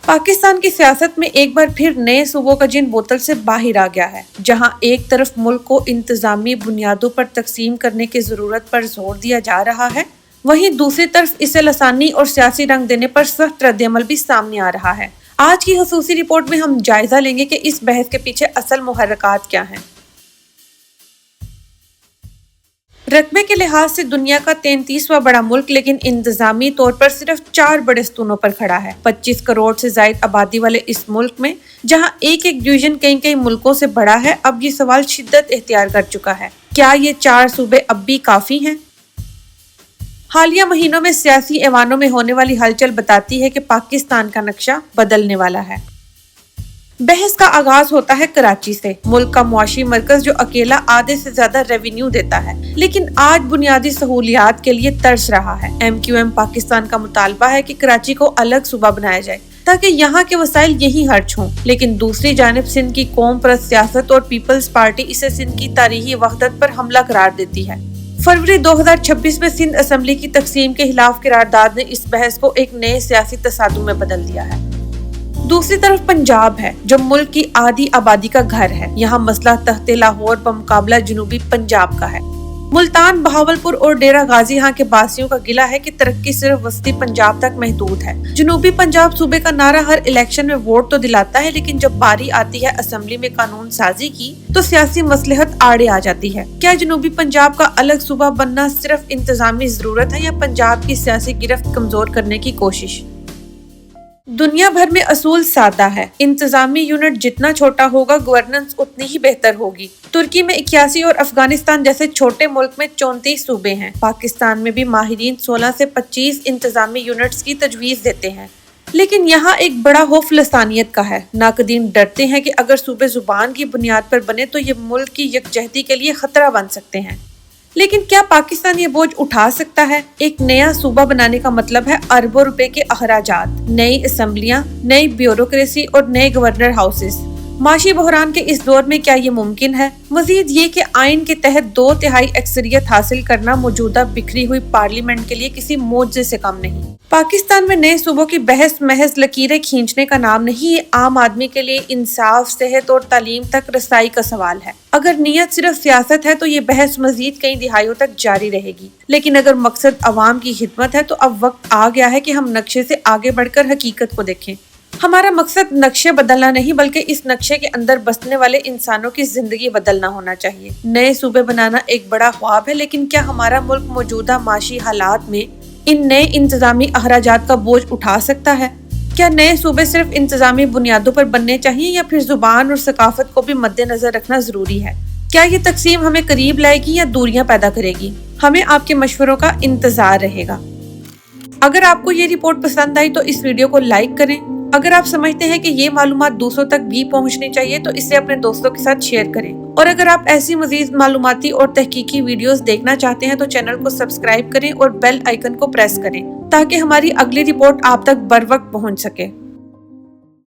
पाकिस्तान की सियासत में एक बार फिर नए सूबों का जिन बोतल से बाहर आ गया है, जहां एक तरफ मुल्क को इंतजामी बुनियादों पर तकसीम करने की जरूरत पर जोर दिया जा रहा है, वहीं दूसरी तरफ इसे लसानी और सियासी रंग देने पर सख्त रद्दअमल भी सामने आ रहा है। आज की खसूसी रिपोर्ट में हम जायजा लेंगे कि इस बहस के पीछे असल मुहर्रिकात क्या हैं। रकबे के लिहाज से दुनिया का 33वां बड़ा मुल्क, लेकिन इंतजामी तौर पर सिर्फ 4 बड़े स्तूनों पर खड़ा है। 25 करोड़ से जायद आबादी वाले इस मुल्क में जहां एक एक डिवीजन कई मुल्कों से बड़ा है, अब ये सवाल शिद्दत इख्तियार कर चुका है, क्या ये 4 सूबे अब भी काफी हैं? हालिया महीनों में सियासी ऐवानों में होने वाली हलचल बताती है कि पाकिस्तान का नक्शा बदलने वाला है। बहस का आगाज होता है कराची से, मुल्क का मुआशी मरकज जो अकेला आधे से ज्यादा रेवेन्यू देता है, लेकिन आज बुनियादी सहूलियात के लिए तरस रहा है। MQM पाकिस्तान का मुतालबा है कि कराची को अलग सूबा बनाया जाए ताकि यहाँ के वसाइल यही खर्च हों, लेकिन दूसरी जानिब सिंध की कौम परस्त सियासत और पीपल्स पार्टी इसे सिंध की तारीखी वहदत पर हमला करार देती है। फरवरी 2026 में सिंध असम्बली की तकसीम के खिलाफ करारदाद ने इस बहस को एक नए सियासी तसादुम में बदल दिया है। दूसरी तरफ पंजाब है, जो मुल्क की आधी आबादी का घर है। यहाँ मसला तख्ते लाहौर बमुकाबला जनूबी पंजाब का है। मुल्तान, बहावलपुर और डेरा गाजी यहाँ के बासियों का गिला है कि तरक्की सिर्फ वस्ती पंजाब तक महदूद है। जनूबी पंजाब सूबे का नारा हर इलेक्शन में वोट तो दिलाता है, लेकिन जब बारी आती है असम्बली में कानून साजी की तो सियासी मसलहत आड़े आ जाती है। क्या जनूबी पंजाब का अलग सूबा बनना सिर्फ इंतजामी जरूरत है या पंजाब की सियासी गिरफ्त कमजोर करने की कोशिश? दुनिया भर में असूल सादा है, इंतजामी यूनिट जितना छोटा होगा गवर्नेंस उतनी ही बेहतर होगी। तुर्की में 81 और अफगानिस्तान जैसे छोटे मुल्क में 34 सूबे हैं। पाकिस्तान में भी माहिरीन 16 से 25 इंतजामी यूनिट्स की तजवीज देते हैं, लेकिन यहाँ एक बड़ा खौफ लसानियत का है। नाकदीन डरते हैं कि अगर सूबे जुबान की बुनियाद पर बने तो ये मुल्क की यकजहती के लिए खतरा बन सकते हैं। लेकिन क्या पाकिस्तान ये बोझ उठा सकता है? एक नया सूबा बनाने का मतलब है अरबों रुपए के अखराजात, नई असम्बलियां, नई ब्यूरोक्रेसी और नए गवर्नर हाउसेस। माशी बहरान के इस दौर में क्या ये मुमकिन है? मजीद ये कि आइन के तहत 2/3 अक्सरियत हासिल करना मौजूदा बिखरी हुई पार्लियामेंट के लिए किसी मोजे से कम नहीं। पाकिस्तान में नए सूबों की बहस महज लकीरें खींचने का नाम नहीं, ये आम आदमी के लिए इंसाफ, सेहत और तालीम तक रसाई का सवाल है। अगर नीयत सिर्फ सियासत है तो ये बहस मजीद कई दिहाइयों तक जारी रहेगी, लेकिन अगर मकसद अवाम की खिदमत है तो अब वक्त आ गया है कि हम नक्शे से आगे बढ़कर हकीकत को देखें। हमारा मकसद नक्शे बदलना नहीं, बल्कि इस नक्शे के अंदर बसने वाले इंसानों की जिंदगी बदलना होना चाहिए। नए सूबे बनाना एक बड़ा ख्वाब है, लेकिन क्या हमारा मुल्क मौजूदा माशी हालात में इन नए इंतजामी अखराजात का बोझ उठा सकता है? क्या नए सूबे सिर्फ इंतजामी बुनियादों पर बनने चाहिए या फिर जुबान और सकाफत को भी मद्देनजर रखना जरूरी है? क्या ये तकसीम हमें करीब लाएगी या दूरियां पैदा करेगी? हमें आपके मशवरों का इंतजार रहेगा। अगर आपको ये रिपोर्ट पसंद आई तो इस वीडियो को लाइक करें। अगर आप समझते हैं कि ये मालूमात दूसरों तक भी पहुंचनी चाहिए तो इसे अपने दोस्तों के साथ शेयर करें। और अगर आप ऐसी मजीद मालूमाती और तहकीकी वीडियोस देखना चाहते हैं तो चैनल को सब्सक्राइब करें और बेल आइकन को प्रेस करें ताकि हमारी अगली रिपोर्ट आप तक बर वक्त पहुंच सके।